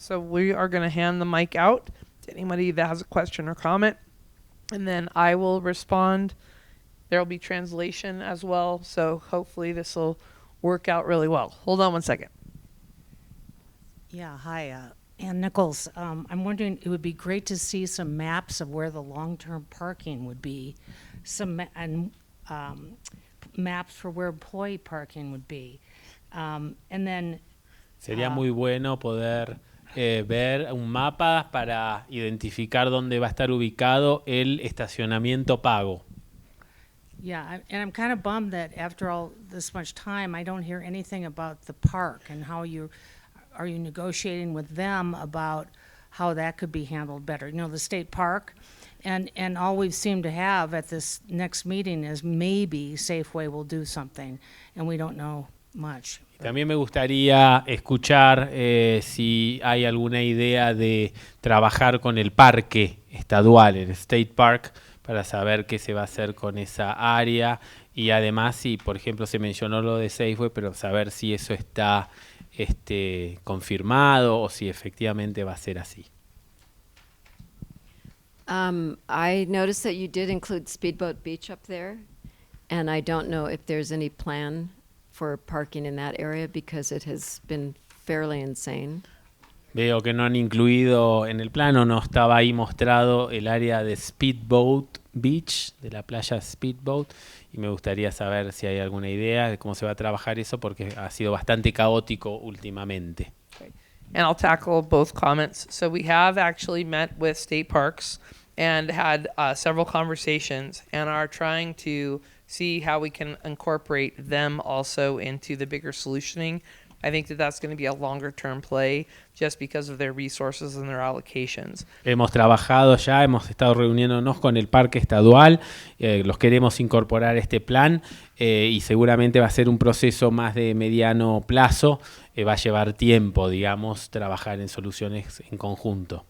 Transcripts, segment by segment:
So we are going to hand the mic out to anybody that has a question or comment, and then I will respond. There will be translation as well, so hopefully this will work out really well. Hold on one second. Yeah, hi, Ann Nichols. I'm wondering, it would be great to see some maps of where the long-term parking would be, maps for where employee parking would be. And then, Sería muy bueno poder ver un mapa para identificar dónde va a estar ubicado el estacionamiento pago. yeah, and I'm kind of bummed that after all this much time, I don't hear anything about the park and how are you negotiating with them about how that could be handled better? You know, the state park, and all we've seemed to have at this next meeting is maybe Safeway will do something, and we don't know much. También me gustaría escuchar si hay alguna idea de trabajar con el parque estadual, el State Park, para saber qué se va a hacer con esa área y además si, por ejemplo, se mencionó lo de Safeway, pero saber si eso está confirmado o si efectivamente va a ser así. I noticed that you did include Speedboat Beach up there, and I don't know if there's any plan for parking in that area because it has been fairly insane. Veo que no han incluido en el plano, no estaba ahí mostrado el área de Speedboat Beach, de la playa Speedboat, y me gustaría saber si hay alguna idea de cómo se va a trabajar eso porque ha sido bastante caótico últimamente. And I'll tackle both comments. So we have actually met with state parks and had several conversations and are trying to see how we can incorporate them also into the bigger solutioning. I think that that's going to be a longer term play just because of their resources and their allocations. Hemos trabajado ya, hemos estado reuniéndonos con el parque estadual, los queremos incorporar a este plan y seguramente va a ser un proceso más de mediano plazo, va a llevar tiempo, digamos, trabajar en soluciones en conjunto.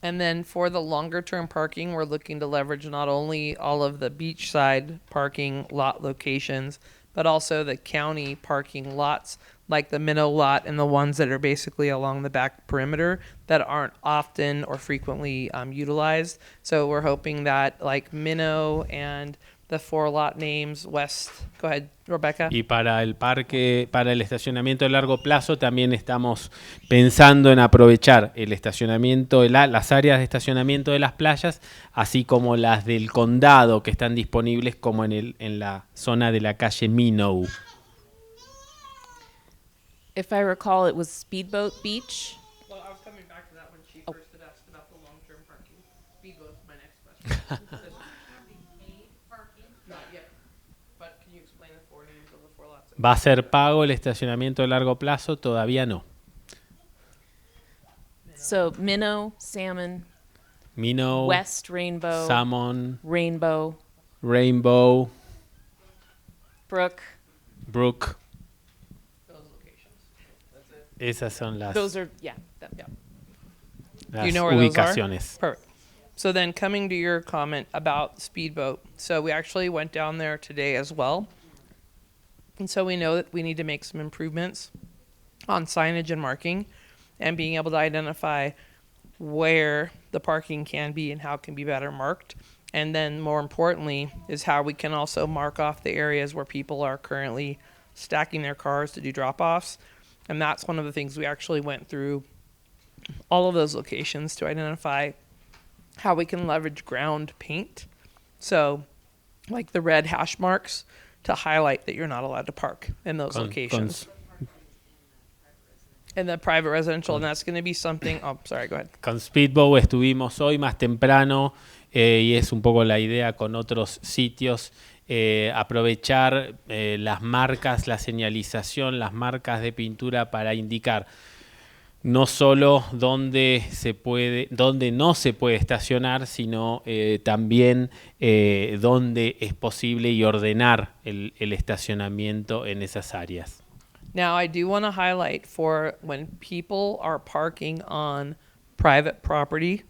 And then for the longer term parking, we're looking to leverage not only all of the beachside parking lot locations, but also the county parking lots, like the Minnow lot and the ones that are basically along the back perimeter that aren't often or frequently utilized. So we're hoping that like Minnow and the 4 lot names, West, go ahead, Rebecca. Y para el parque, para el estacionamiento de largo plazo, también estamos pensando en aprovechar el estacionamiento, las áreas de estacionamiento de las playas, así como las del condado que están disponibles como en la zona de la calle Minnow. If I recall, it was Speedboat Beach. Well, I was coming back to that when she first had asked about the long-term parking. Speedboat's my next question. Not yet, but can you explain the 4 names of the 4 lots? ¿Va a ser pago el estacionamiento de largo plazo? Todavía no. So Minnow, Salmon, Minnow, West Rainbow, Salmon, Rainbow, Rainbow, Brook. Brook. Those locations. That's it. Esas son las, Those are, yeah. las you know where those are? ubicaciones. Perfect. So then coming to your comment about Speedboat. So we actually went down there today as well. And so we know that we need to make some improvements on signage and marking and being able to identify where the parking can be and how it can be better marked. And then more importantly is how we can also mark off the areas where people are currently stacking their cars to do drop-offs. And that's one of the things we actually went through all of those locations to identify how we can leverage ground paint. So like the red hash marks to highlight that you're not allowed to park in those locations. In the private residential, and that's going to be something, oh, sorry, go ahead. Con Speedboat estuvimos hoy más temprano y es un poco la idea con otros sitios, aprovechar las marcas, la señalización, las marcas de pintura para indicar no solo dónde no se puede estacionar, sino también dónde es posible y ordenar el estacionamiento en esas áreas. Now, I do want to highlight for when people are parking on private property,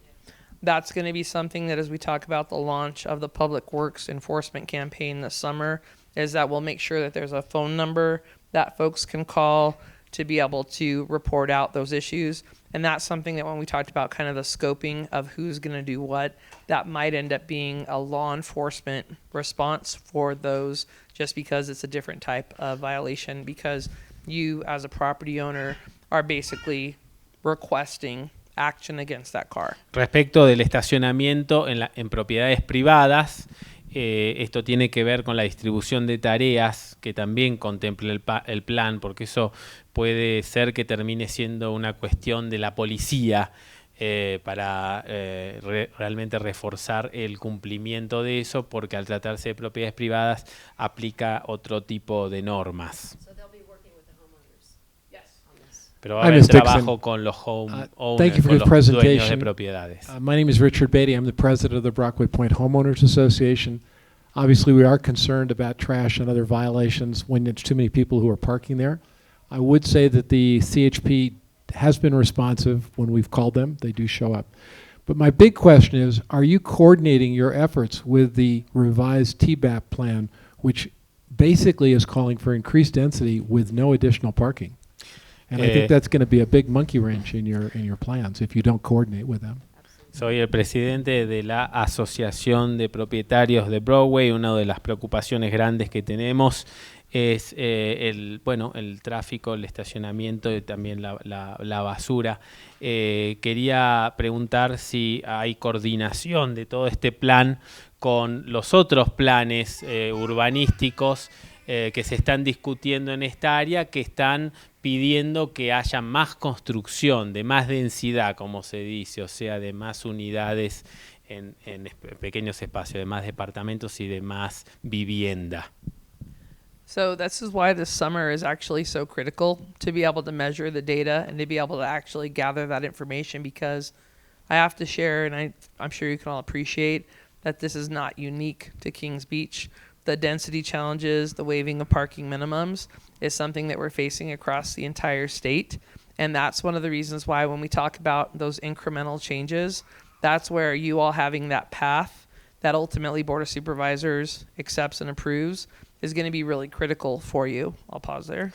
that's going to be something that as we talk about the launch of the Public Works Enforcement Campaign this summer, is that we'll make sure that there's a phone number that folks can call to be able to report out those issues. And that's something that when we talked about kind of the scoping of who's going to do what, that might end up being a law enforcement response for those, just because it's a different type of violation, because you as a property owner are basically requesting action against that car. Respecto del estacionamiento en propiedades privadas, esto tiene que ver con la distribución de tareas que también contempla el plan, porque eso puede ser que termine siendo una cuestión de la policía para realmente reforzar el cumplimiento de eso, porque al tratarse de propiedades privadas aplica otro tipo de normas. Pero va a Hi, haber Ms. Dixon. trabajo con los homeowners, Thank you for con your los dueños de presentation. propiedades. My name is Richard Beatty. I'm the president of the Brockway Point Homeowners Association. Obviously, we are concerned about trash and other violations when there's too many people who are parking there. I would say that the CHP has been responsive when we've called them. They do show up. But my big question is, are you coordinating your efforts with the revised TBAP plan, which basically is calling for increased density with no additional parking? And I think that's going to be a big monkey wrench in your plans if you don't coordinate with them. Soy el presidente de la Asociación de Propietarios de Broadway. Una de las preocupaciones grandes que tenemos es el tráfico, el estacionamiento y también la basura. Quería preguntar si hay coordinación de todo este plan con los otros planes urbanísticos que se están discutiendo en esta área, que están pidiendo que haya más construcción, de más densidad, como se dice, o sea, de más unidades en pequeños espacios, de más departamentos y de más vivienda. So this is why this summer is actually so critical, to be able to measure the data and to be able to actually gather that information, because I have to share, and I'm sure you can all appreciate, that this is not unique to Kings Beach. The density challenges, the waiving of parking minimums is something that we're facing across the entire state. And that's one of the reasons why when we talk about those incremental changes, that's where you all having that path that ultimately Board of Supervisors accepts and approves is going to be really critical for you. I'll pause there.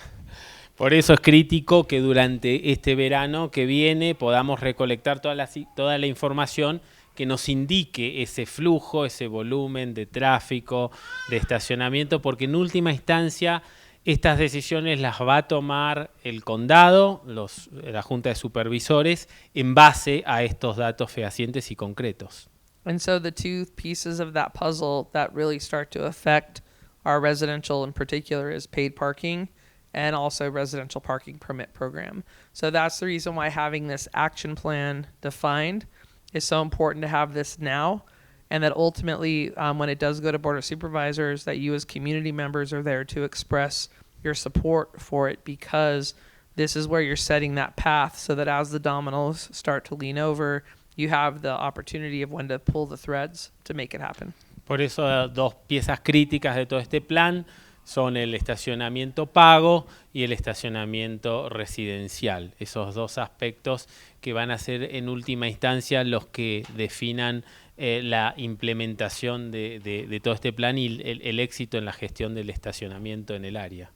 Por eso es crítico que durante este verano que viene podamos recolectar toda la información que nos indique ese flujo, ese volumen de tráfico, de estacionamiento, porque en última instancia estas decisiones las va a tomar el condado, la Junta de Supervisores, en base a estos datos fehacientes y concretos. And so the two pieces of that puzzle that really start to affect our residential in particular is paid parking and also residential parking permit program. So that's the reason why having this action plan defined is so important, to have this now, and that ultimately when it does go to Board of Supervisors, that you as community members are there to express your support for it, because this is where you're setting that path so that as the dominoes start to lean over, you have the opportunity of when to pull the threads to make it happen. Por eso dos piezas críticas de todo este plan son el estacionamiento pago y el estacionamiento residencial. Esos dos aspectos que van a ser en última instancia los que definan la implementación de todo este plan y el éxito en la gestión del estacionamiento en el área.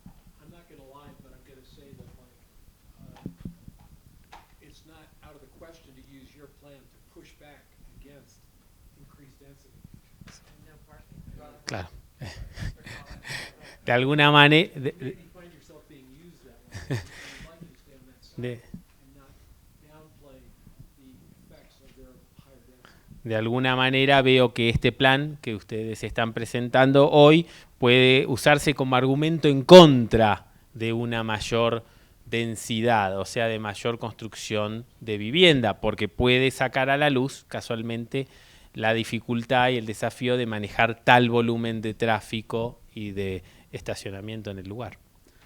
I'm not going to lie, but I'm going to say that it's not out of the question to use your plan to push back against increased density. Claro. De alguna manera... Maybe find yourself being used that way. I'd like you to stay on that side and not downplay the effects of their higher density. De alguna manera veo que este plan que ustedes están presentando hoy puede usarse como argumento en contra de una mayor densidad, o sea, de mayor construcción de vivienda, porque puede sacar a la luz casualmente la dificultad y el desafío de manejar tal volumen de tráfico y de estacionamiento en el lugar.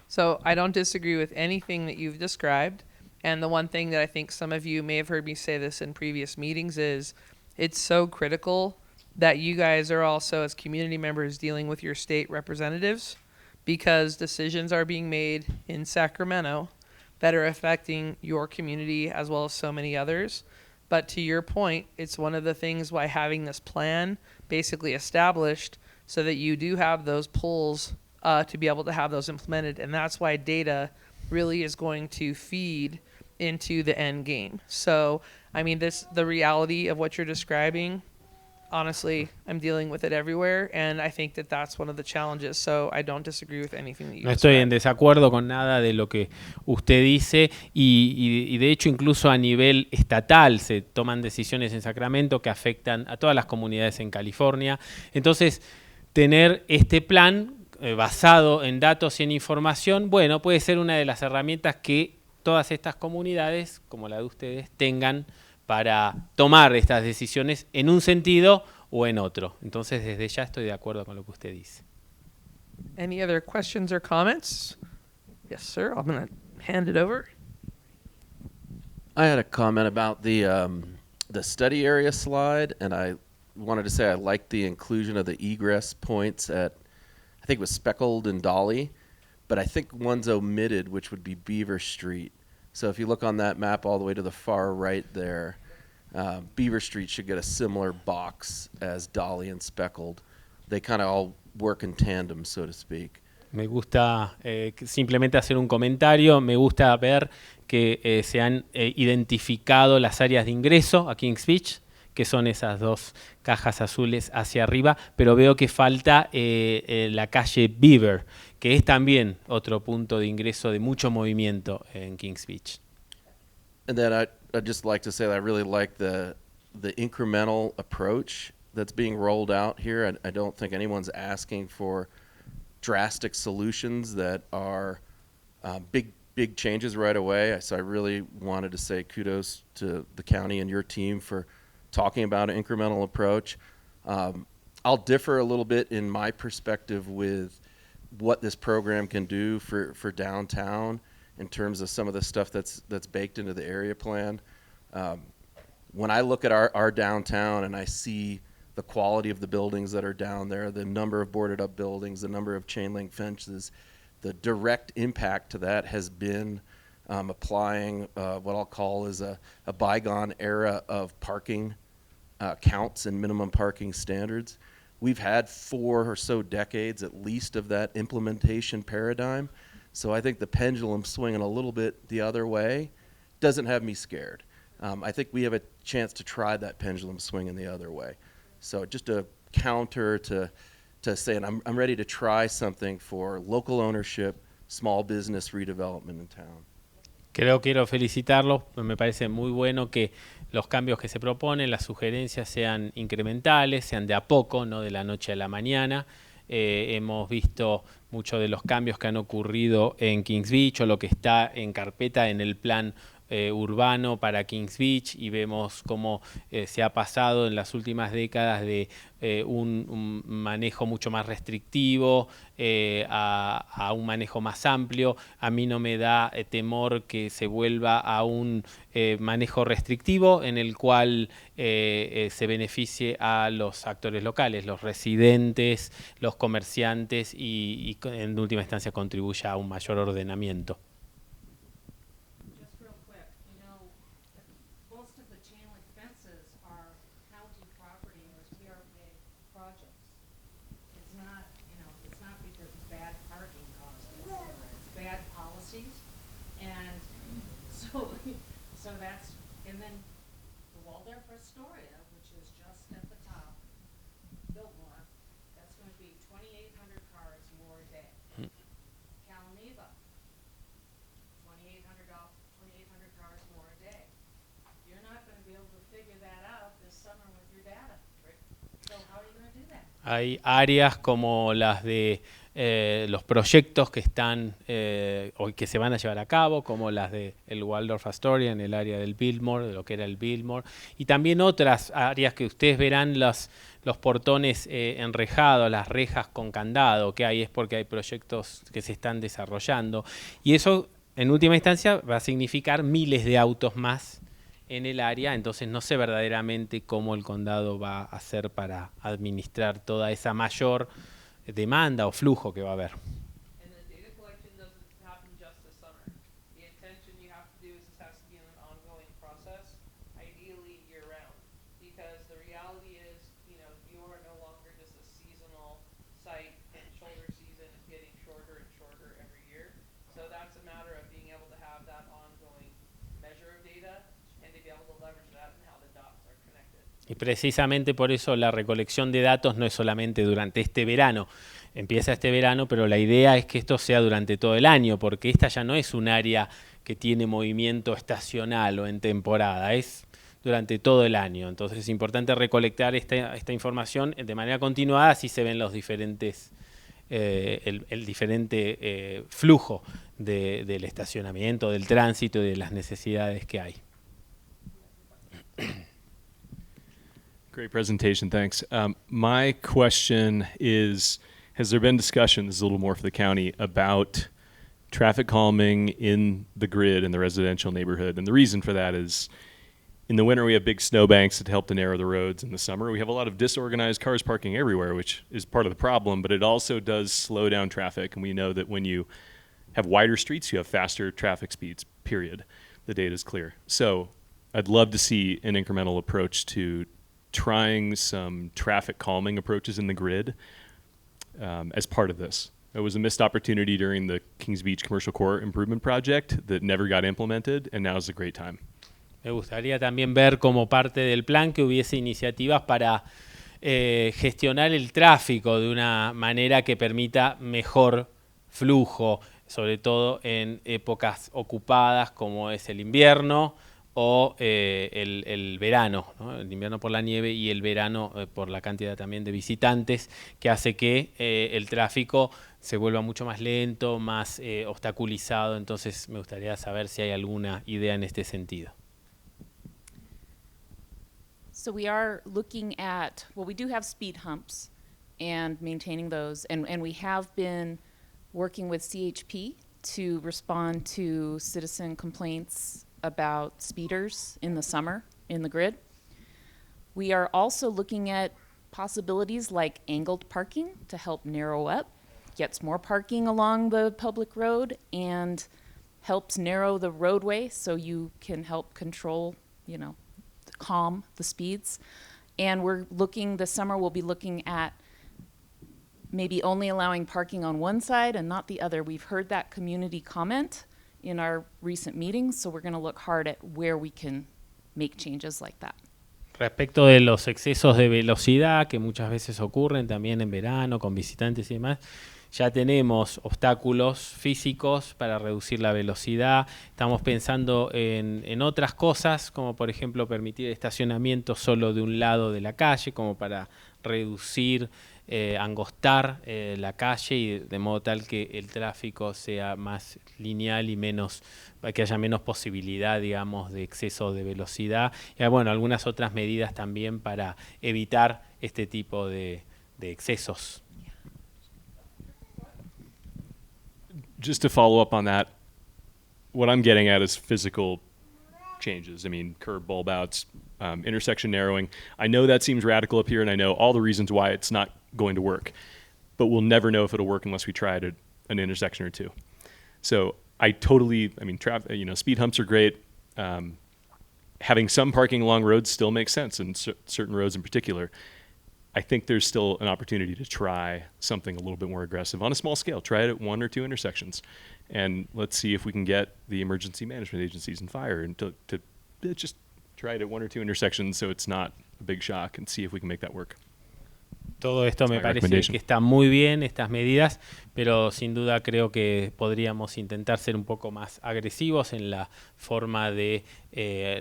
So I don't disagree with anything that you've described. And the one thing that I think some of you may have heard me say this in previous meetings is it's so critical that you guys are also, as community members, dealing with your state representatives, because decisions are being made in Sacramento that are affecting your community as well as so many others. But to your point, it's one of the things why having this plan basically established so that you do have those pulls to be able to have those implemented. And that's why data really is going to feed into the end game. So, I mean, the reality of what you're describing, honestly, I'm dealing with it everywhere, and I think that that's one of the challenges. So I don't disagree with anything that you No estoy en described. desacuerdo con nada de lo que usted dice y de hecho incluso a nivel estatal se toman decisiones en Sacramento que afectan a todas las comunidades en California. Entonces, tener este plan basado en datos y en información, bueno, puede ser una de las herramientas que todas estas comunidades, como la de ustedes, tengan para tomar estas decisiones en un sentido o en otro. Entonces, desde ya estoy de acuerdo con lo que usted dice. Any other questions or comments? Yes, sir. I'm going to hand it over. I had a comment about the study area slide, and I wanted to say I liked the inclusion of the egress points at, I think it was Speckled and Dolly, but I think one's omitted, which would be Beaver Street. So if you look on that map all the way to the far right there, Beaver Street should get a similar box as Dolly and Speckled. They kind of all work in tandem, so to speak. Me gusta simplemente hacer un comentario, me gusta ver que se han identificado las áreas de ingreso a Kings Beach, que son esas dos cajas azules hacia arriba, pero veo que falta la calle Beaver, que es también otro punto de ingreso de mucho movimiento en Kings Beach. And then I'd just like to say that I really like the incremental approach that's being rolled out here. I don't think anyone's asking for drastic solutions that are big changes right away. So I really wanted to say kudos to the county and your team for talking about an incremental approach. I'll differ a little bit in my perspective with what this program can do for downtown in terms of some of the stuff that's baked into the area plan. When I look at our downtown and I see the quality of the buildings that are down there, the number of boarded up buildings, the number of chain link fences, the direct impact to that has been applying what I'll call is a bygone era of parking counts and minimum parking standards. We've had 4 or so decades at least of that implementation paradigm. So I think the pendulum swinging a little bit the other way doesn't have me scared. I think we have a chance to try that pendulum swinging the other way. So just a counter to saying I'm ready to try something for local ownership, small business redevelopment in town. Quiero felicitarlos, me parece muy bueno que los cambios que se proponen, las sugerencias sean incrementales, sean de a poco, no de la noche a la mañana. Hemos visto muchos de los cambios que han ocurrido en Kings Beach o lo que está en carpeta en el plan urbano para Kings Beach y vemos cómo se ha pasado en las últimas décadas de un manejo mucho más restrictivo a un manejo más amplio. A mí no me da temor que se vuelva a un manejo restrictivo en el cual se beneficie a los actores locales, los residentes, los comerciantes y en última instancia contribuya a un mayor ordenamiento. Just real quick, most of the chain link fences are county property or PRPA projects. It's not, it's not because of bad parking costs, it's bad policies. And so that's, and then the Waldorf Astoria, which is just at the top, Biltmore, that's gonna be 2,800 cars more a day. Calameva, 2,800 cars more a day. You're not gonna be able to figure that out this summer with your data. So how are you gonna do that? Hay áreas como las de los proyectos que están o que se van a llevar a cabo, como las de el Waldorf Astoria en el área del Biltmore, de lo que era el Biltmore, y también otras áreas que ustedes verán los portones enrejados, las rejas con candado que hay, es porque hay proyectos que se están desarrollando, y eso en última instancia va a significar miles de autos más en el área, entonces no sé verdaderamente cómo el condado va a hacer para administrar toda esa mayor demanda o flujo que va a haber. And the data collection doesn't happen just this summer. The intention you have to do is this has to be an ongoing process, ideally year round. Because the reality is, you are no longer just a seasonal site, and shoulder season is getting shorter and shorter every year. So that's a matter of being able to have that ongoing measurement data and to be able to leverage that and how the dots are connected. Y precisamente por eso la recolección de datos no es solamente durante este verano. Empieza este verano, pero la idea es que esto sea durante todo el año, porque esta ya no es un área que tiene movimiento estacional o en temporada, es durante todo el año. Entonces es importante recolectar esta información de manera continuada, así se ven los diferentes, el diferente flujo del estacionamiento, del tránsito y de las necesidades que hay. Great presentation, thanks. My question is, has there been discussion, this is a little more for the county, about traffic calming in the grid in the residential neighborhood? And the reason for that is, in the winter we have big snowbanks that help to narrow the roads. In the summer we have a lot of disorganized cars parking everywhere, which is part of the problem, but it also does slow down traffic. And we know that when you have wider streets, you have faster traffic speeds, period. The data is clear. So I'd love to see an incremental approach to trying some traffic calming approaches in the grid as part of this. It was a missed opportunity during the Kings Beach Commercial Core Improvement Project that never got implemented, and now is a great time. Me gustaría también ver como parte del plan que hubiese iniciativas para gestionar el tráfico de una manera que permita mejor flujo, sobre todo en épocas ocupadas como es el invierno o el verano, ¿no? El invierno por la nieve y el verano por la cantidad también de visitantes, que hace que el tráfico se vuelva mucho más lento, más obstaculizado. Entonces me gustaría saber si hay alguna idea en este sentido. So we are looking at, well, we do have speed humps and maintaining those. And we have been working with CHP to respond to citizen complaints about speeders in the summer in the grid. We are also looking at possibilities like angled parking to help narrow up, gets more parking along the public road and helps narrow the roadway so you can help control, you know, calm the speeds. And we're looking, this summer we'll be looking at maybe only allowing parking on one side and not the other. We've heard that community comment in our recent meetings, so we're going to look hard at where we can make changes like that. Respecto de los excesos de velocidad que muchas veces ocurren también en verano con visitantes y demás, ya tenemos obstáculos físicos para reducir la velocidad. Estamos pensando en otras cosas, como por ejemplo permitir estacionamiento solo de un lado de la calle, como para reducir, angostar la calle y de modo tal que el tráfico sea más lineal y menos, que haya menos posibilidad, digamos, de exceso de velocidad. Y bueno, algunas otras medidas también para evitar este tipo de excesos. Just to follow up on that, what I'm getting at is physical changes. I mean, curb bulb outs, intersection narrowing. I know that seems radical up here, and I know all the reasons why it's not going to work. But we'll never know if it'll work unless we try it at an intersection or two. So I mean, speed humps are great. Having some parking along roads still makes sense, and certain roads in particular. I think there's still an opportunity to try something a little bit more aggressive on a small scale. Try it at 1 or 2 intersections. And let's see if we can get the emergency management agencies and fire and to just try it at 1 or 2 intersections so it's not a big shock, and see if we can make that work. Todo esto me parece que está muy bien, estas medidas, pero sin duda creo que podríamos intentar ser un poco más agresivos en la forma de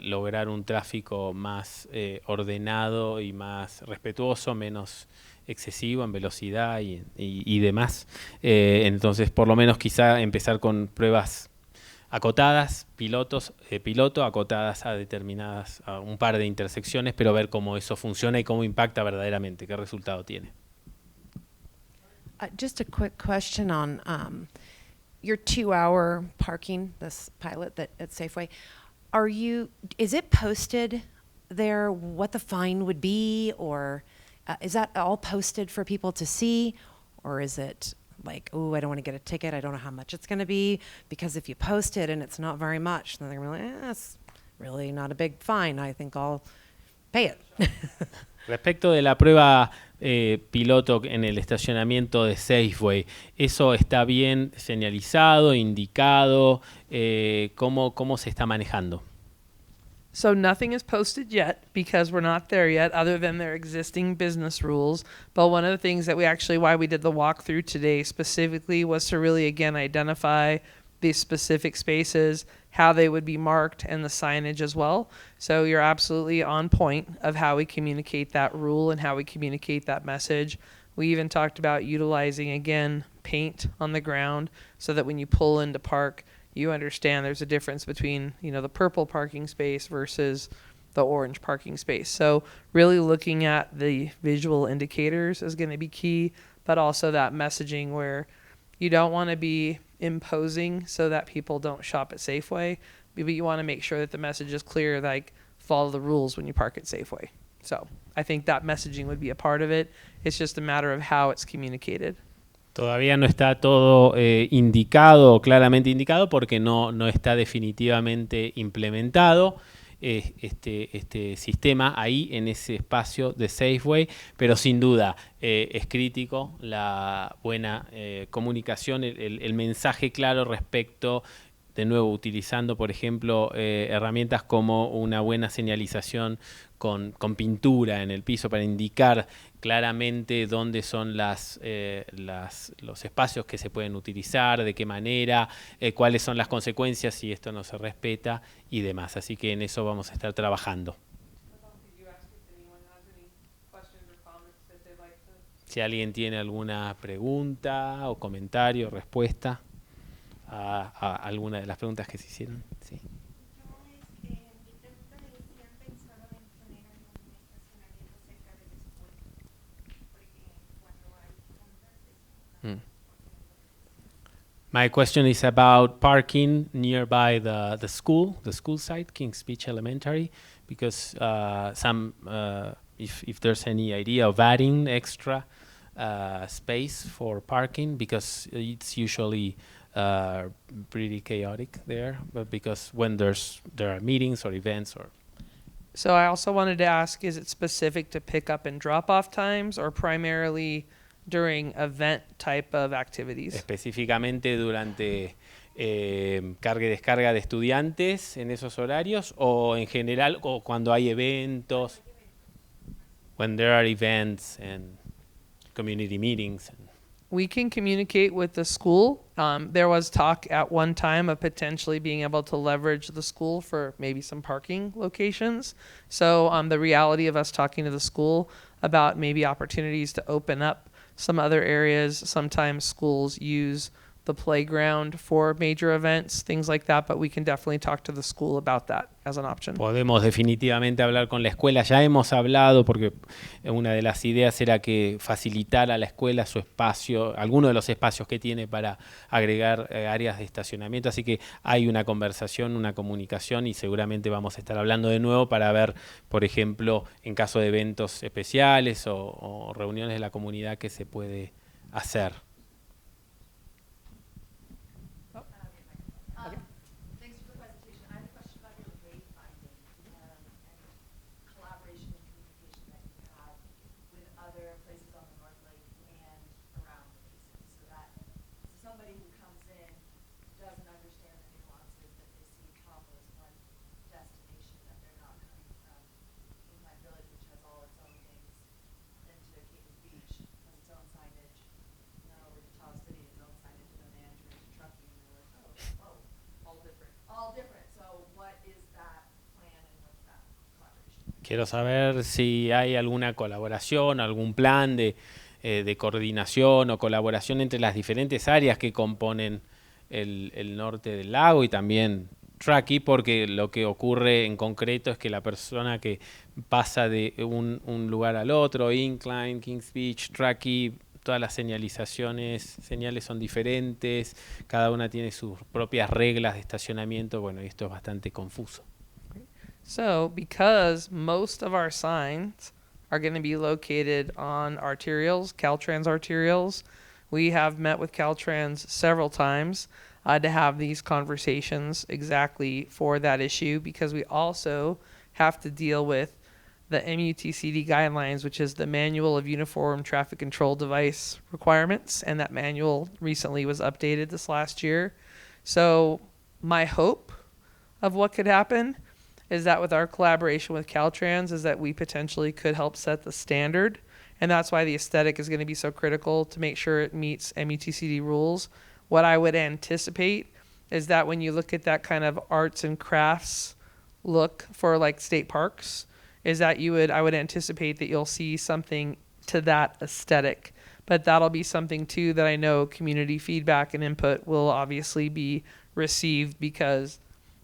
lograr un tráfico más ordenado y más respetuoso, menos excesivo en velocidad y demás. Entonces, por lo menos quizá empezar con pruebas acotadas, piloto, acotadas a determinadas, a un par de intersecciones, pero ver cómo eso funciona y cómo impacta verdaderamente, qué resultado tiene. Just a quick question on your 2-hour parking, this pilot that at Safeway. Is it posted there what the fine would be, or is that all posted for people to see, or is it like, oh, I don't want to get a ticket, I don't know how much it's going to be, because if you post it and it's not very much, then they're going to be like, that's really not a big fine, I think I'll pay it. Respecto de la prueba piloto en el estacionamiento de Safeway, ¿eso está bien señalizado, indicado? ¿Cómo se está manejando? So nothing is posted yet because we're not there yet other than their existing business rules. But one of the things that why we did the walkthrough today specifically was to really, again, identify these specific spaces, how they would be marked, and the signage as well. So you're absolutely on point of how we communicate that rule and how we communicate that message. We even talked about utilizing, again, paint on the ground so that when you pull into park, you understand there's a difference between, the purple parking space versus the orange parking space. So really looking at the visual indicators is going to be key, but also that messaging where you don't want to be imposing so that people don't shop at Safeway, but you want to make sure that the message is clear, like follow the rules when you park at Safeway. So I think that messaging would be a part of it. It's just a matter of how it's communicated. Todavía no está todo indicado, claramente indicado, porque no está definitivamente implementado este sistema ahí en ese espacio de Safeway, pero sin duda es crítico la buena comunicación, el mensaje claro respecto, de nuevo, utilizando, por ejemplo, herramientas como una buena señalización con pintura en el piso para indicar claramente dónde son los espacios que se pueden utilizar, de qué manera, cuáles son las consecuencias si esto no se respeta y demás. Así que en eso vamos a estar trabajando. Si alguien tiene alguna pregunta o comentario, respuesta a alguna de las preguntas que se hicieron. Sí. My question is about parking nearby the school site, Kings Beach Elementary, because if there's any idea of adding extra space for parking, because it's usually pretty chaotic there, but because when there are meetings or events or. So I also wanted to ask, is it specific to pick up and drop off times or primarily during event type of activities? Específicamente durante carga y descarga de estudiantes en esos horarios, o en general, o cuando hay eventos, when there are events and community meetings. We can communicate with the school. There was talk at one time of potentially being able to leverage the school for maybe some parking locations. So the reality of us talking to the school about maybe opportunities to open up some other areas. Sometimes schools use the playground for major events, things like that, but we can definitely talk to the school about that as an option. Podemos definitivamente hablar con la escuela. Ya hemos hablado, porque una de las ideas era que facilitar a la escuela su espacio, alguno de los espacios que tiene para agregar áreas de estacionamiento. Así que hay una conversación, una comunicación, y seguramente vamos a estar hablando de nuevo para ver, por ejemplo, en caso de eventos especiales o reuniones de la comunidad, qué se puede hacer. Quiero saber si hay alguna colaboración, algún plan de coordinación o colaboración entre las diferentes áreas que componen el norte del lago y también Truckee, porque lo que ocurre en concreto es que la persona que pasa de un lugar al otro, Incline, Kings Beach, Truckee, todas las señales son diferentes, cada una tiene sus propias reglas de estacionamiento, bueno, y esto es bastante confuso. So because most of our signs are going to be located on arterials, Caltrans arterials, we have met with Caltrans several times to have these conversations exactly for that issue, because we also have to deal with the MUTCD guidelines, which is the Manual of Uniform Traffic Control Device Requirements, and that manual recently was updated this last year. So my hope of what could happen is that with our collaboration with Caltrans is that we potentially could help set the standard. And that's why the aesthetic is going to be so critical to make sure it meets MUTCD rules. What I would anticipate is that when you look at that kind of arts and crafts look for like state parks, is that I would anticipate that you'll see something to that aesthetic. But that'll be something too that I know community feedback and input will obviously be received, because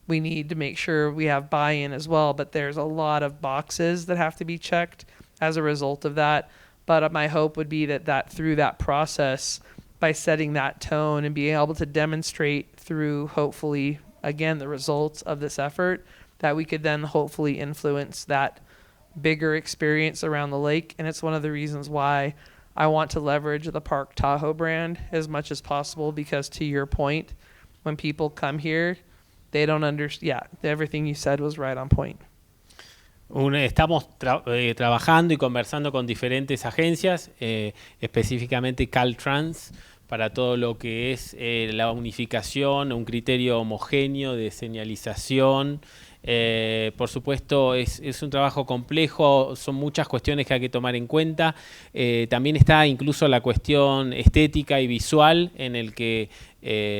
we need to make sure we have buy-in as well. But there's a lot of boxes that have to be checked as a result of that. But my hope would be that through that process, by setting that tone and being able to demonstrate through, hopefully, again, the results of this effort, that we could then hopefully influence that bigger experience around the lake. And it's one of the reasons why I want to leverage the Park Tahoe brand as much as possible, because to your point, when people come here, they don't understand. Yeah, everything you said was right on point. Estamos trabajando y conversando con diferentes agencias, específicamente Caltrans, para todo lo que es la unificación, un criterio homogéneo de señalización. Por supuesto, es un trabajo complejo, son muchas cuestiones que hay que tomar en cuenta. También está incluso la cuestión estética y visual, en el que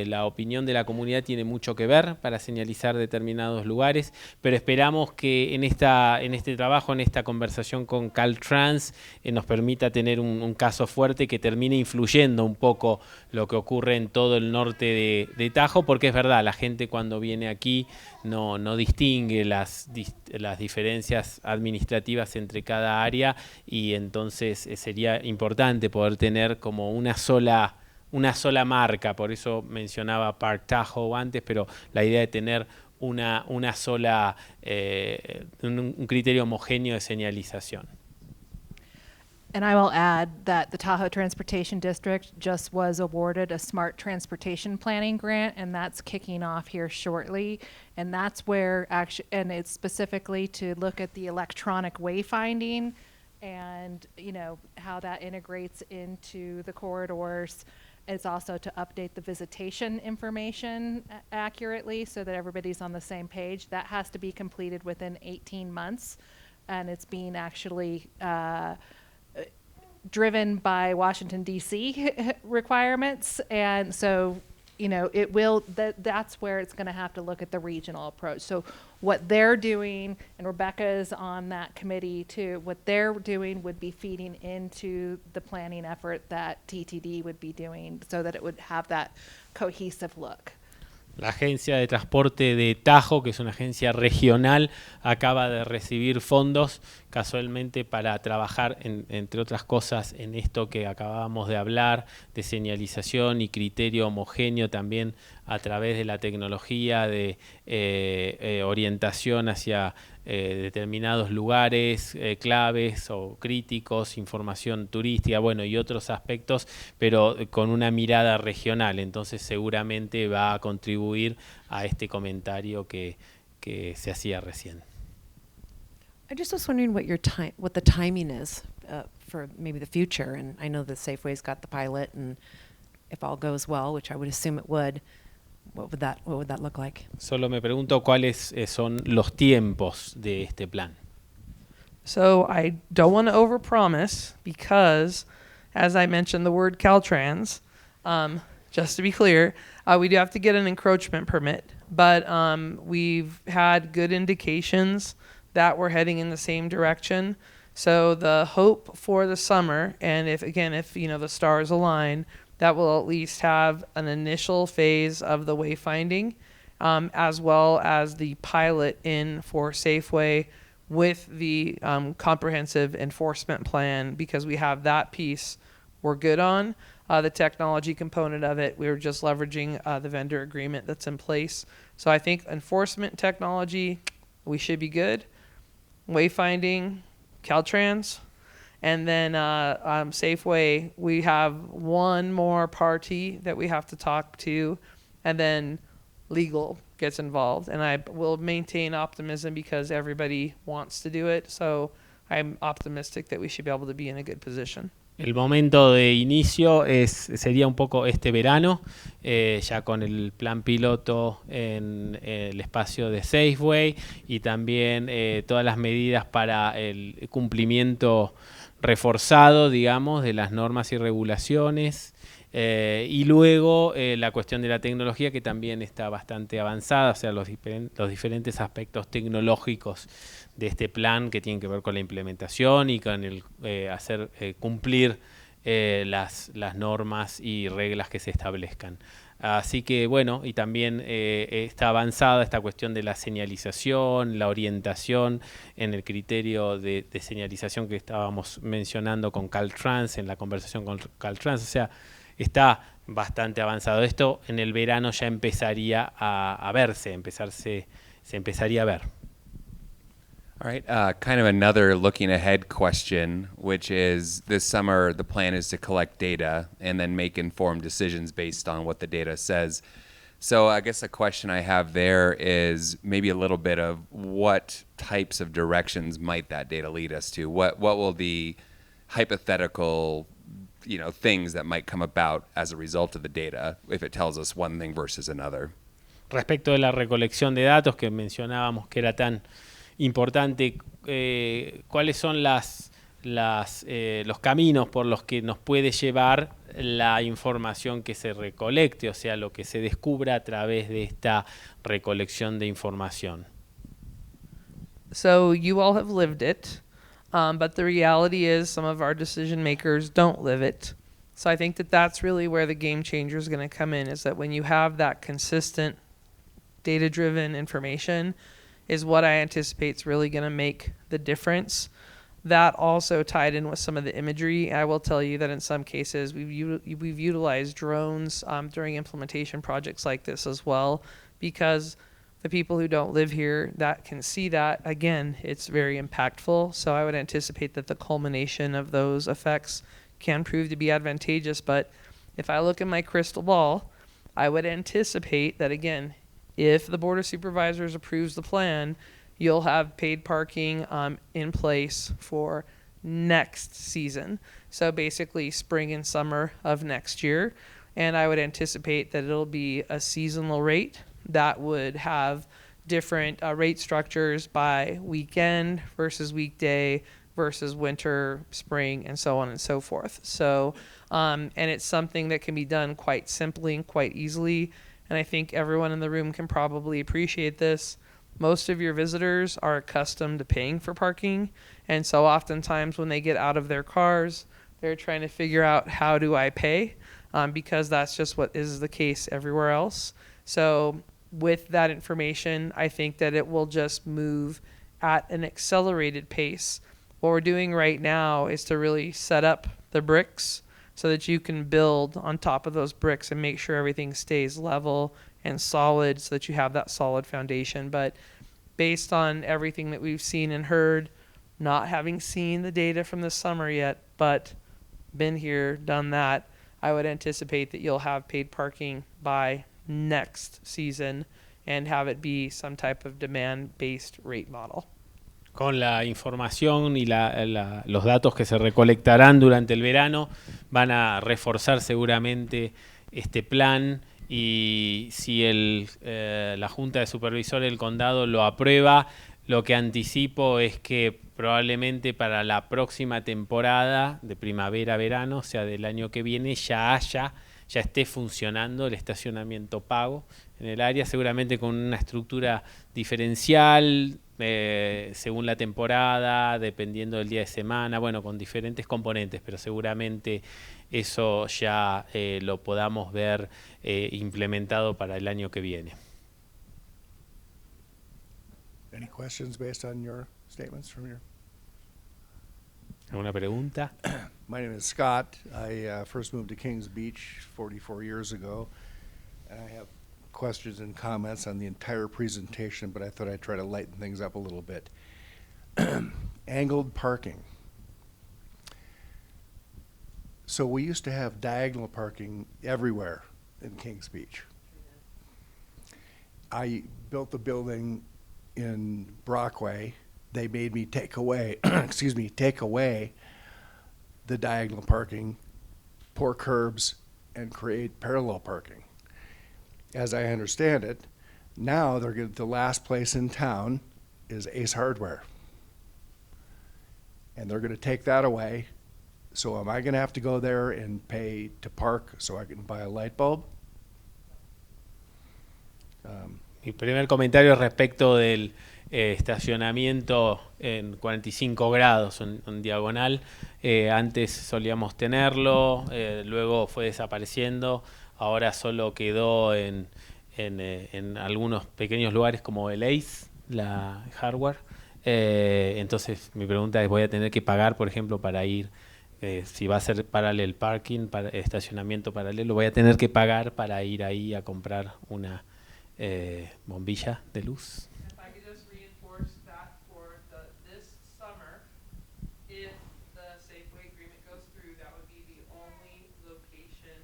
la opinión de la comunidad tiene mucho que ver para señalizar determinados lugares, pero esperamos que en este trabajo, en esta conversación con Caltrans, nos permita tener un caso fuerte que termine influyendo un poco lo que ocurre en todo el norte de Tahoe, porque es verdad, la gente cuando viene aquí no distingue las diferencias administrativas entre cada área, y entonces sería importante poder tener como una sola marca. Por eso mencionaba Park Tahoe antes, pero la idea de tener una sola, un criterio homogéneo de señalización. And I will add that the Tahoe Transportation District just was awarded a Smart Transportation Planning Grant, and that's kicking off here shortly. And that's where and it's specifically to look at the electronic wayfinding and, how that integrates into the corridors. It's also to update the visitation information accurately so that everybody's on the same page. That has to be completed within 18 months, and it's being actually driven by Washington, D.C. requirements. And so, it will, that's where it's going to have to look at the regional approach. So what they're doing, and Rebecca is on that committee too, what they're doing would be feeding into the planning effort that TTD would be doing so that it would have that cohesive look. La Agencia de Transporte de Tahoe, que es una agencia regional, acaba de recibir fondos casualmente para trabajar, entre otras cosas, en esto que acabábamos de hablar, de señalización y criterio homogéneo también a través de la tecnología de orientación hacia determinados lugares claves o críticos, información turística, y otros aspectos, pero con una mirada regional. Entonces seguramente va a contribuir a este comentario que se hacía recién. I just was wondering what the timing is for maybe the future. And I know that Safeway's got the pilot, and if all goes well, which I would assume it would, what would that look like? Solo me pregunto cuáles son los tiempos de este plan. So I don't want to overpromise, because, as I mentioned the word Caltrans, just to be clear, we do have to get an encroachment permit. But we've had good indications that we're heading in the same direction. So the hope for the summer, and if the stars align, that will at least have an initial phase of the wayfinding, as well as the pilot in for Safeway with the comprehensive enforcement plan, because we have that piece we're good on. The technology component of it, we're just leveraging the vendor agreement that's in place. So I think enforcement technology, we should be good. Wayfinding, Caltrans, and then Safeway, we have one more party that we have to talk to, and then legal gets involved. And I will maintain optimism because everybody wants to do it. So I'm optimistic that we should be able to be in a good position. El momento de inicio sería un poco este verano, ya con el plan piloto en el espacio de Safeway y también todas las medidas para el cumplimiento reforzado, digamos, de las normas y regulaciones. Y luego la cuestión de la tecnología, que también está bastante avanzada, o sea, los diferentes aspectos tecnológicos de este plan que tienen que ver con la implementación y con el hacer cumplir las normas y reglas que se establezcan. Así que bueno, y también está avanzada esta cuestión de la señalización, la orientación en el criterio de señalización que estábamos mencionando con Caltrans, en la conversación con Caltrans, o sea, está bastante avanzado. Esto en el verano ya empezaría a verse, se empezaría a ver. All right, kind of another looking ahead question, which is this summer the plan is to collect data and then make informed decisions based on what the data says. So I guess a question I have there is maybe a little bit of what types of directions might that data lead us to? What will the hypothetical things that might come about as a result of the data if it tells us one thing versus another? Respecto de la recolección de datos que mencionábamos que era tan importante, ¿cuáles son los caminos por los que nos puede llevar la información que se recolecte, o sea, lo que se descubra a través de esta recolección de información? So you all have lived it, but the reality is some of our decision makers don't live it. So I think that that's really where the game changer is going to come in, is that when you have that consistent data-driven information is what I anticipate is really going to make the difference. That also tied in with some of the imagery. I will tell you that in some cases we've utilized drones during implementation projects like this as well, because the people who don't live here that can see that, again, it's very impactful. So I would anticipate that the culmination of those effects can prove to be advantageous. But if I look in my crystal ball, I would anticipate that, again, if the Board of Supervisors approves the plan, you'll have paid parking in place for next season. So basically spring and summer of next year. And I would anticipate that it'll be a seasonal rate that would have different rate structures by weekend versus weekday versus winter, spring, and so on and so forth. So, and it's something that can be done quite simply and quite easily. And I think everyone in the room can probably appreciate this. Most of your visitors are accustomed to paying for parking. And so oftentimes when they get out of their cars, they're trying to figure out, how do I pay? Because that's just what is the case everywhere else. So with that information, I think that it will just move at an accelerated pace. What we're doing right now is to really set up the bricks so that you can build on top of those bricks and make sure everything stays level and solid so that you have that solid foundation. But based on everything that we've seen and heard, not having seen the data from this summer yet, but been here, done that, I would anticipate that you'll have paid parking by next season and have it be some type of demand-based rate model. Con la información y los datos que se recolectarán durante el verano van a reforzar seguramente este plan, y si la Junta de Supervisores del Condado lo aprueba, lo que anticipo es que probablemente para la próxima temporada de primavera-verano, o sea del año que viene, ya esté funcionando el estacionamiento pago en el área, seguramente con una estructura diferencial, según la temporada, dependiendo del día de semana, bueno, con diferentes componentes, pero seguramente eso ya lo podamos ver implementado para el año que viene. Any questions based on your statements from your? ¿Alguna pregunta? My name is Scott. I first moved to Kings Beach 44 years ago, and I have questions and comments on the entire presentation, but I thought I'd try to lighten things up a little bit. Angled parking. So we used to have diagonal parking everywhere in Kings Beach. I built the building in Brockway. They made me take away the diagonal parking, pour curbs, and create parallel parking. As I understand it, now the last place in town is Ace Hardware. And they're gonna take that away. So am I gonna have to go there and pay to park so I can buy a light bulb? Mi primer comentario respecto del estacionamiento en 45 grados en diagonal. Antes solíamos tenerlo, luego fue desapareciendo, ahora solo quedó en algunos pequeños lugares como el Ace, la hardware. Entonces mi pregunta es, ¿voy a tener que pagar, por ejemplo, para ir, si va a ser parallel parking, para estacionamiento paralelo, voy a tener que pagar para ir ahí a comprar una bombilla de luz? If I could just reinforce that for this summer, if the Safeway agreement goes through, that would be the only location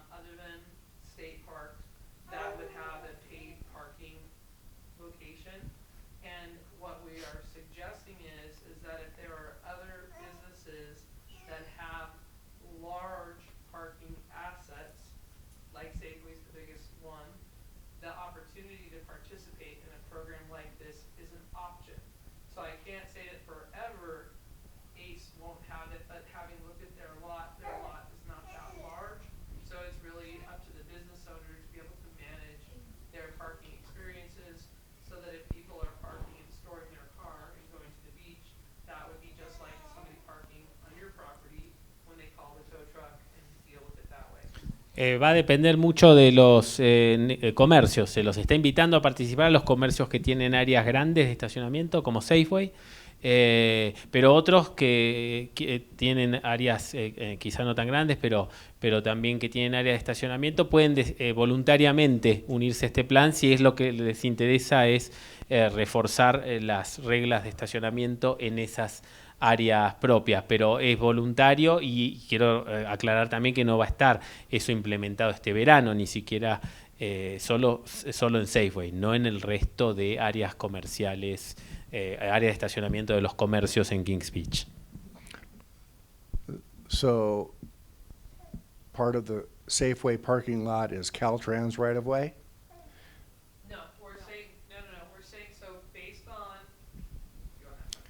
other than state parks that would have a paid parking location. And what we are suggesting is that if there are other businesses that have large parking assets, like Safeway's the biggest one, the opportunity to participate in a program like this is an option. So I can't say that forever ACE won't have it, but having looked at their lot is not that large. So it's really up to the business owner to be able to manage their parking experiences so that if people are parking and storing their car and going to the beach, that would be just like somebody parking on your property when they call the tow truck and deal with it that way. Va a depender mucho de los comercios. Se los está invitando a participar a los comercios que tienen áreas grandes de estacionamiento, como Safeway, pero otros que tienen áreas quizá no tan grandes, pero también que tienen áreas de estacionamiento, pueden voluntariamente unirse a este plan si es lo que les interesa es reforzar las reglas de estacionamiento en esas áreas propias, pero es voluntario y quiero aclarar también que no va a estar eso implementado este verano, ni siquiera solo en Safeway, no en el resto de áreas comerciales, áreas de estacionamiento de los comercios en Kings Beach. So, part of the Safeway parking lot is Caltrans right of way? No, we're saying so based on.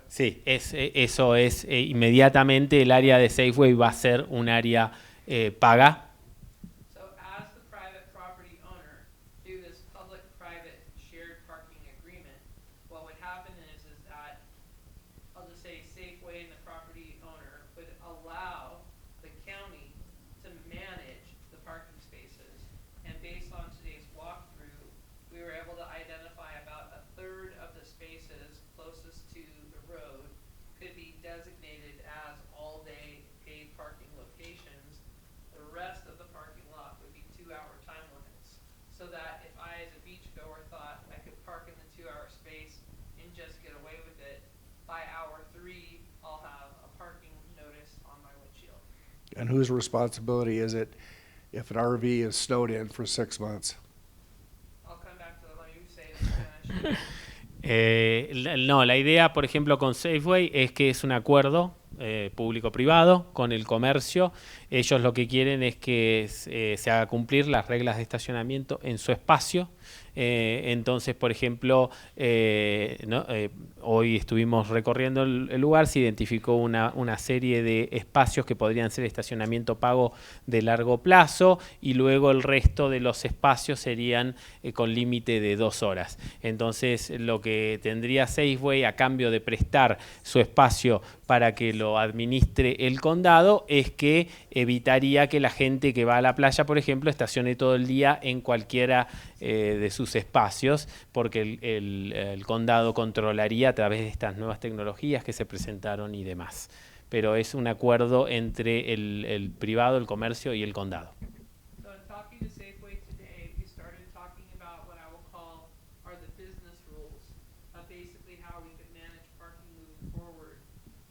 Sí, eso es inmediatamente el área de Safeway va a ser un área paga. So as the private property owner, through this public-private shared parking agreement, what would happen is that, I'll just say Safeway and the property owner would allow the county to manage the parking spaces. And based on today's walkthrough, we were able to identify about a third of the spaces closest to the road could be designated as all-day paid parking locations. The rest of the parking lot would be 2-hour time limits. So that if I, as a beachgoer, thought I could park in the 2-hour space and just get away with it, by hour 3, I'll have a parking notice on my windshield. And whose responsibility is it if an RV is snowed in for 6 months? I'll come back to let you say it in Spanish. No, la idea, por ejemplo, con Safeway es que es un acuerdo público-privado con el comercio. Ellos lo que quieren es que se haga cumplir las reglas de estacionamiento en su espacio. Entonces, por ejemplo, hoy estuvimos recorriendo el lugar, se identificó una serie de espacios que podrían ser estacionamiento pago de largo plazo y luego el resto de los espacios serían con límite de 2 horas. Entonces, lo que tendría Safeway a cambio de prestar su espacio para que lo administre el condado es que evitaría que la gente que va a la playa, por ejemplo, estacione todo el día en cualquiera de sus espacios, porque el condado controlaría a través de estas nuevas tecnologías que se presentaron y demás. Pero es un acuerdo entre el privado, el comercio y el condado. So in talking to Safeway today, we started talking about what I will call are the business rules of basically how we could manage parking moving forward.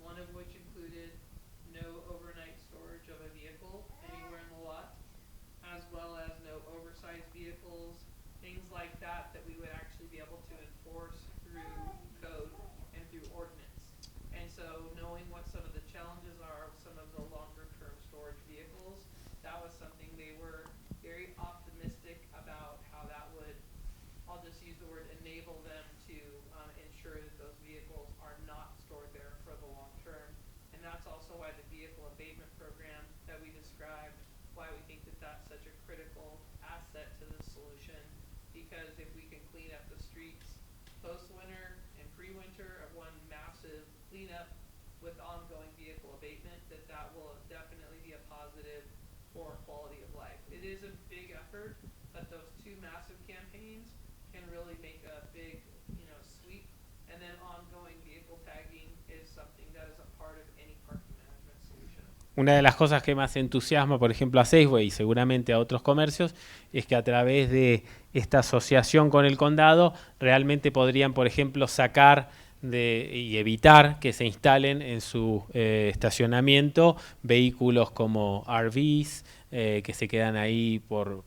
One of which included no overnight storage of a vehicle anywhere in the lot, as well as no oversized vehicles, things like that we would actually be able to enforce through code and through ordinance. And so knowing what some of the challenges are, some of the was something they were very optimistic about how that would, I'll just use the word, enable them to ensure that those vehicles are not stored there for the long term. And that's also why the vehicle abatement program that we described, why we think that that's such a critical asset to the solution. Because if we can clean up the streets post-winter and pre-winter of one massive cleanup with ongoing vehicle abatement, that will definitely be a positive for quality of life. It is a big effort, but those two massive campaigns can really make a big, sweep. And then ongoing vehicle tagging is something that is a part of any parking management solution. Una de las cosas que más entusiasma, por ejemplo, a Safeway y seguramente a otros comercios, es que a través de esta asociación con el condado, realmente podrían, por ejemplo, sacar y evitar que se instalen en su estacionamiento vehículos como RVs, que se quedan ahí por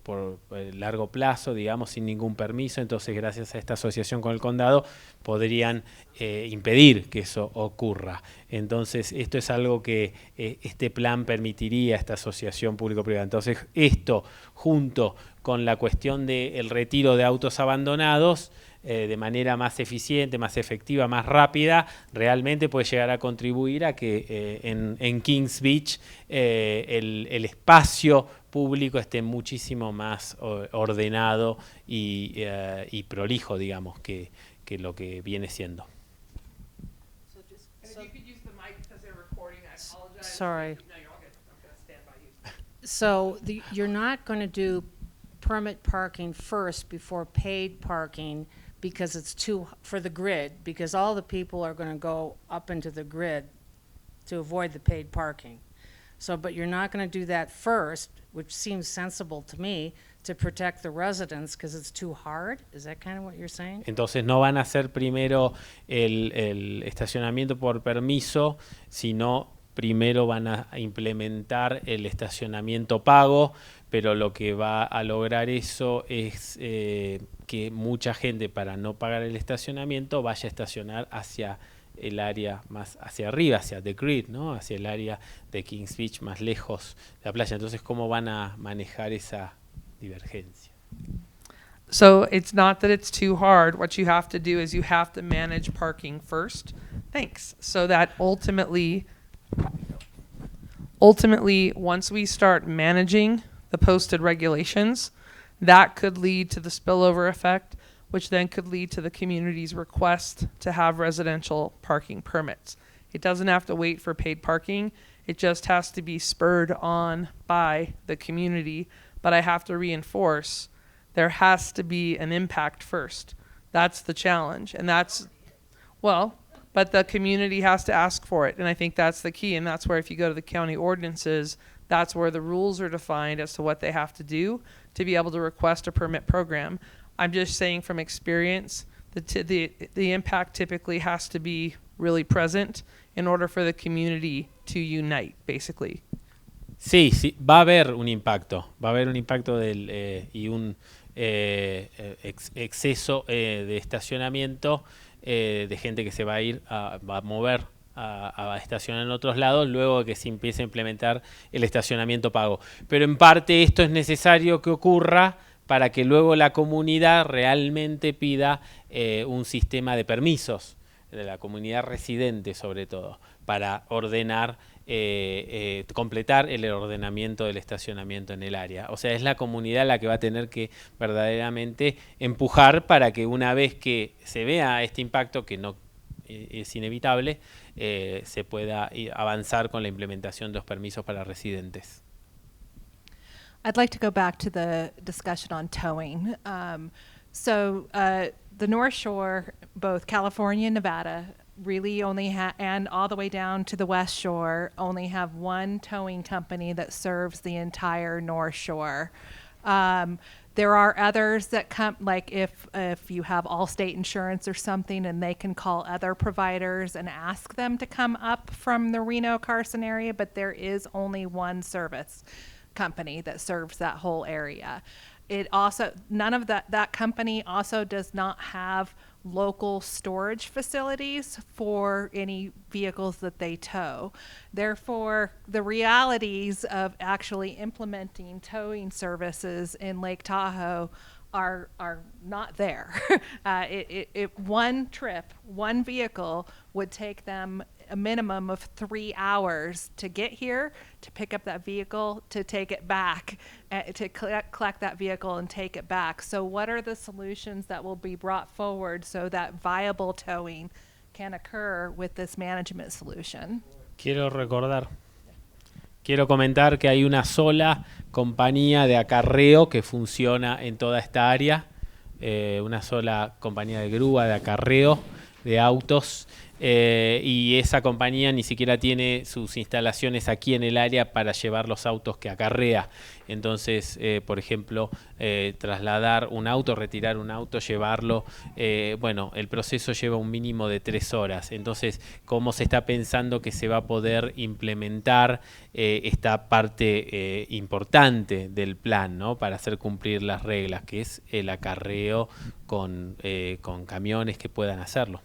largo plazo, digamos, sin ningún permiso. Entonces, gracias a esta asociación con el condado, podrían impedir que eso ocurra. Entonces, esto es algo que este plan permitiría, esta asociación público-privada. Entonces, esto, junto con la cuestión del retiro de autos abandonados, de manera más eficiente, más efectiva, más rápida, realmente puede llegar a contribuir a que en Kings Beach el espacio público esté muchísimo más ordenado y prolijo, digamos, que lo que viene siendo. And if you could use the mic because they're recording, I apologize. Sorry. No, you're all good. I'm going to stand by you. So you're not going to do permit parking first before paid parking because it's for the grid, because all the people are going to go up into the grid to avoid the paid parking. So, but you're not going to do that first, which seems sensible to me, to protect the residents because it's too hard? Is that kind of what you're saying? Entonces no van a hacer primero el estacionamiento por permiso, sino primero van a implementar el estacionamiento pago, pero lo que va a lograr eso es que mucha gente, para no pagar el estacionamiento, vaya a estacionar hacia el área más hacia arriba, hacia the grid, ¿no? Hacia el área de Kings Beach, más lejos de la playa. Entonces, ¿cómo van a manejar esa divergencia? So it's not that it's too hard. What you have to do is you have to manage parking first. Thanks. So that ultimately, once we start managing the posted regulations, that could lead to the spillover effect, which then could lead to the community's request to have residential parking permits. It doesn't have to wait for paid parking. It just has to be spurred on by the community. But I have to reinforce, there has to be an impact first. That's the challenge. And that's, but the community has to ask for it. And I think that's the key. And that's where, if you go to the county ordinances, that's where the rules are defined as to what they have to do to be able to request a permit program. I'm just saying from experience, the impact typically has to be really present in order for the community to unite, basically. Sí, va a haber un impacto y un exceso de estacionamiento, de gente que se va a mover a estacionar en otros lados luego de que se empiece a implementar el estacionamiento pago. Pero en parte esto es necesario que ocurra para que luego la comunidad realmente pida un sistema de permisos, de la comunidad residente sobre todo, para ordenar, completar el ordenamiento del estacionamiento en el área. O sea, es la comunidad la que va a tener que verdaderamente empujar para que una vez que se vea este impacto, que no es inevitable, se pueda avanzar con la implementación de los permisos para residentes. I'd like to go back to the discussion on towing. The North Shore, both California and Nevada, really only and all the way down to the West Shore, only have one towing company that serves the entire North Shore. There are others that come, like if you have Allstate insurance or something, and they can call other providers and ask them to come up from the Reno-Carson area, but there is only one service company that serves that whole area. It also, none of that company also does not have local storage facilities for any vehicles that they tow. Therefore, the realities of actually implementing towing services in Lake Tahoe are not there. One trip, one vehicle would take them a minimum of 3 hours to get here, to pick up that vehicle, to take it back, to collect that vehicle and take it back. So what are the solutions that will be brought forward so that viable towing can occur with this management solution? Quiero comentar que hay una sola compañía de acarreo que funciona en toda esta área, una sola compañía de grúa, de acarreo, de autos, y esa compañía ni siquiera tiene sus instalaciones aquí en el área para llevar los autos que acarrea. Entonces, por ejemplo, trasladar un auto, retirar un auto, llevarlo, bueno, el proceso lleva un mínimo de 3 horas. Entonces, ¿cómo se está pensando que se va a poder implementar esta parte importante del plan, ¿no? Para hacer cumplir las reglas, que es el acarreo con camiones que puedan hacerlo?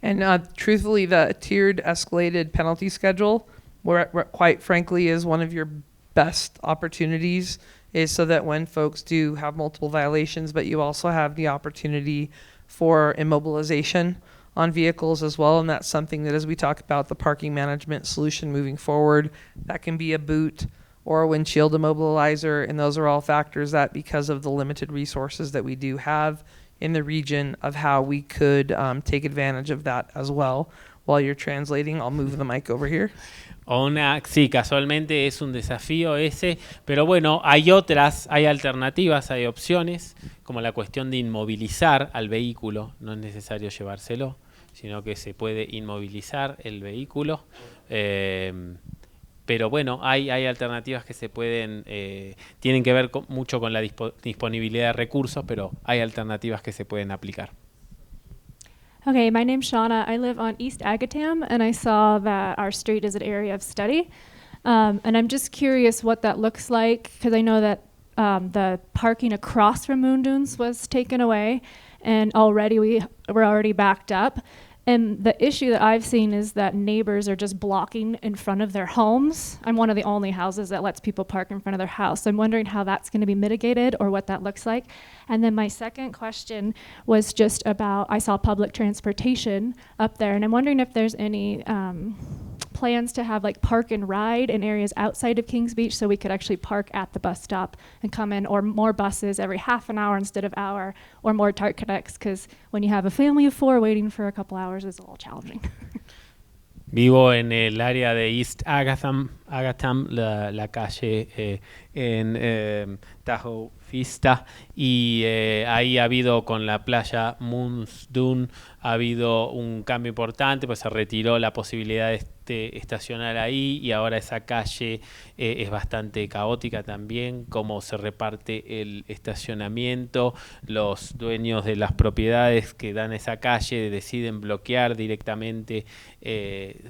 And truthfully, the tiered escalated penalty schedule, where quite frankly is one of your best opportunities, is so that when folks do have multiple violations, but you also have the opportunity for immobilization on vehicles as well. And that's something that, as we talk about the parking management solution moving forward, that can be a boot or a windshield immobilizer. And those are all factors that, because of the limited resources that we do have in the region, of how we could take advantage of that as well. While you're translating, I'll move the mic over here. Sí, casualmente es un desafío ese, pero bueno, hay otras, hay alternativas, hay opciones, como la cuestión de inmovilizar al vehículo. No es necesario llevárselo, sino que se puede inmovilizar el vehículo. Pero bueno, hay alternativas que se pueden, tienen que ver mucho con la disponibilidad de recursos, pero hay alternativas que se pueden aplicar. Okay, my name's Shauna. I live on East Agatam, and I saw that our street is an area of study. And I'm just curious what that looks like, because I know that the parking across from Moon Dunes was taken away, and already we're already backed up. And the issue that I've seen is that neighbors are just blocking in front of their homes. I'm one of the only houses that lets people park in front of their house. So I'm wondering how that's going to be mitigated or what that looks like. And then my second question was just about, I saw public transportation up there, and I'm wondering if there's any plans to have like park and ride in areas outside of Kings Beach, so we could actually park at the bus stop and come in, or more buses every half an hour instead of hour, or more TART connects, because when you have a family of 4 waiting for a couple hours, it's a little challenging. Vivo en el área de East Agatam, la calle en Tahoe Vista, y ahí ha habido, con la playa Moon's Dune, ha habido un cambio importante, pues se retiró la posibilidad de estacionar ahí, y ahora esa calle es bastante caótica también, cómo se reparte el estacionamiento. Los dueños de las propiedades que dan esa calle deciden bloquear directamente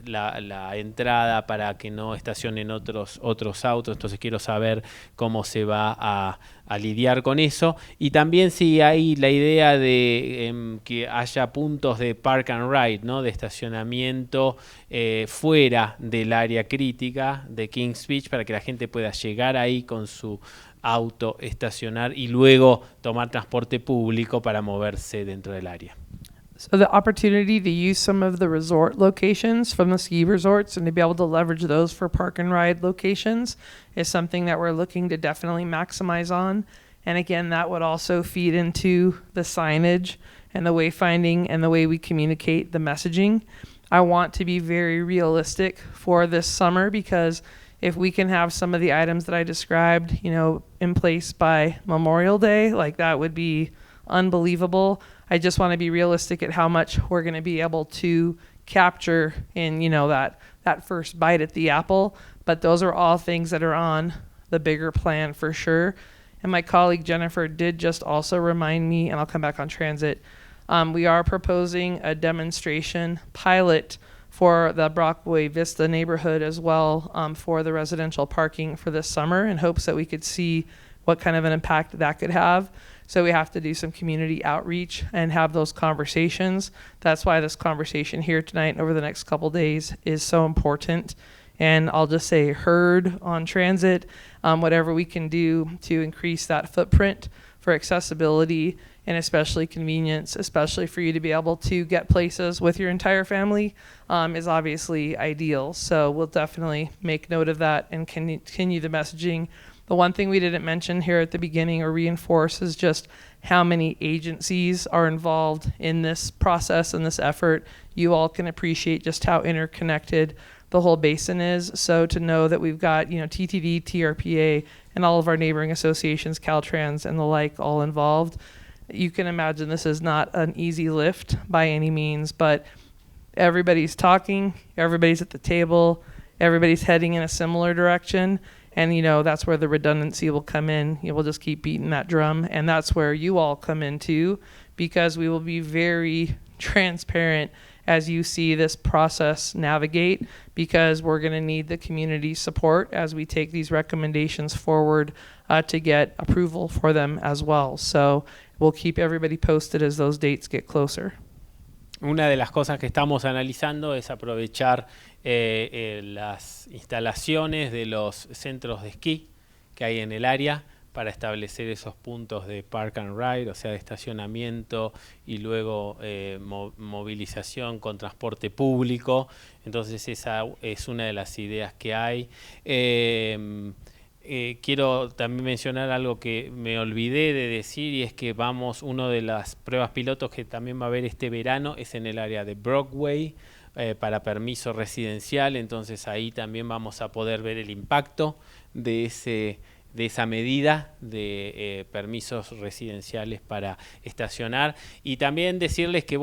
la entrada para que no estacionen otros autos. Entonces quiero saber cómo se va a lidiar con eso, y también si hay la idea de que haya puntos de park and ride, ¿no? De estacionamiento fuera del área crítica de Kings Beach, para que la gente pueda llegar ahí con su auto, estacionar y luego tomar transporte público para moverse dentro del área. So the opportunity to use some of the resort locations from the ski resorts and to be able to leverage those for park and ride locations is something that we're looking to definitely maximize on. And again, that would also feed into the signage and the wayfinding and the way we communicate the messaging. I want to be very realistic for this summer, because if we can have some of the items that I described, in place by Memorial Day, like that would be unbelievable. I just want to be realistic at how much we're going to be able to capture in, that first bite at the apple. But those are all things that are on the bigger plan for sure. And my colleague Jennifer did just also remind me, and I'll come back on transit, we are proposing a demonstration pilot for the Brockway Vista neighborhood as well, for the residential parking for this summer, in hopes that we could see what kind of an impact that could have. So we have to do some community outreach and have those conversations. That's why this conversation here tonight and over the next couple days is so important. And I'll just say heard on transit, whatever we can do to increase that footprint for accessibility and especially convenience, especially for you to be able to get places with your entire family, is obviously ideal. So we'll definitely make note of that and continue the messaging. The one thing we didn't mention here at the beginning or reinforce is just how many agencies are involved in this process and this effort. You all can appreciate just how interconnected the whole basin is. So to know that we've got, TTD, TRPA, and all of our neighboring associations, Caltrans and the like, all involved, you can imagine this is not an easy lift by any means, but everybody's talking, everybody's at the table, everybody's heading in a similar direction. And, that's where the redundancy will come in. We'll just keep beating that drum. And that's where you all come in too, because we will be very transparent as you see this process navigate, because we're going to need the community support as we take these recommendations forward to get approval for them as well. So we'll keep everybody posted as those dates get closer. Una de las cosas que estamos analizando es aprovechar las instalaciones de los centros de esquí que hay en el área para establecer esos puntos de park and ride, o sea, de estacionamiento y luego movilización con transporte público. Entonces esa es una de las ideas que hay. Quiero también mencionar algo que me olvidé de decir, y es que una de las pruebas pilotos que también va a haber este verano es en el área de Brockway para permiso residencial. Entonces ahí también vamos a poder ver el impacto de esa medida de permisos residenciales para estacionar. Y también decirles que,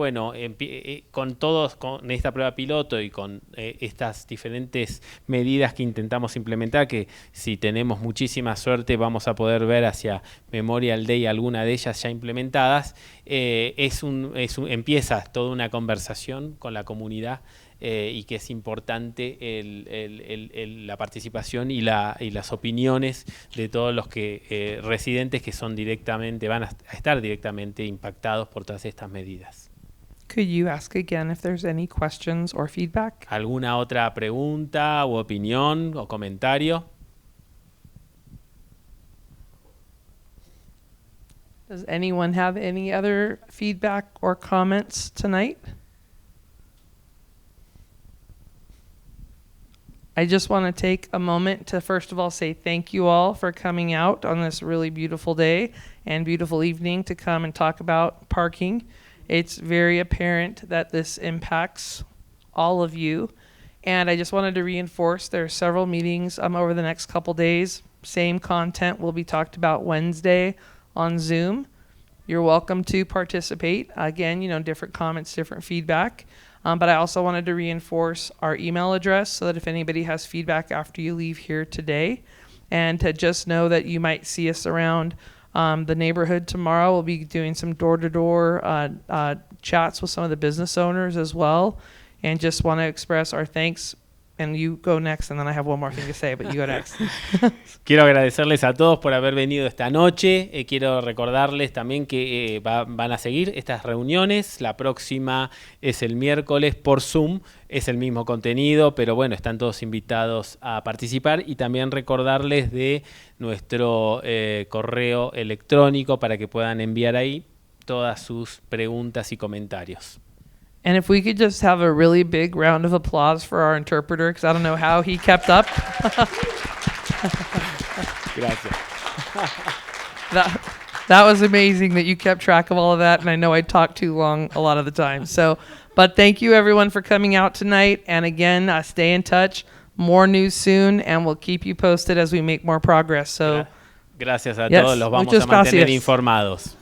con esta prueba piloto y con estas diferentes medidas que intentamos implementar, que si tenemos muchísima suerte vamos a poder ver hacia Memorial Day alguna de ellas ya implementadas, empieza toda una conversación con la comunidad y que es importante la participación y las opiniones de todos los residentes que van a estar directamente impactados por todas estas medidas. Could you ask again if there's any questions or feedback? ¿Alguna otra pregunta u opinión o comentario? Does anyone have any other feedback or comments tonight? I just want to take a moment to first of all say thank you all for coming out on this really beautiful day and beautiful evening to come and talk about parking. It's very apparent that this impacts all of you. And I just wanted to reinforce there are several meetings over the next couple days. Same content will be talked about Wednesday on Zoom. You're welcome to participate. Again, different comments, different feedback. But I also wanted to reinforce our email address so that if anybody has feedback after you leave here today, and to just know that you might see us around the neighborhood tomorrow. We'll be doing some door-to-door chats with some of the business owners as well, and just want to express our thanks. And you go next, and then I have one more thing to say, but you go next. Quiero agradecerles a todos por haber venido esta noche. Quiero recordarles también que van a seguir estas reuniones. La próxima es el miércoles por Zoom. Es el mismo contenido, pero están todos invitados a participar. Y también recordarles de nuestro correo electrónico para que puedan enviar ahí todas sus preguntas y comentarios. And if we could just have a really big round of applause for our interpreter, because I don't know how he kept up. Gracias. That was amazing that you kept track of all of that, and I know I talked too long a lot of the time. But thank you everyone for coming out tonight, and again, stay in touch. More news soon, and we'll keep you posted as we make more progress. Gracias a todos, los vamos a mantener informados.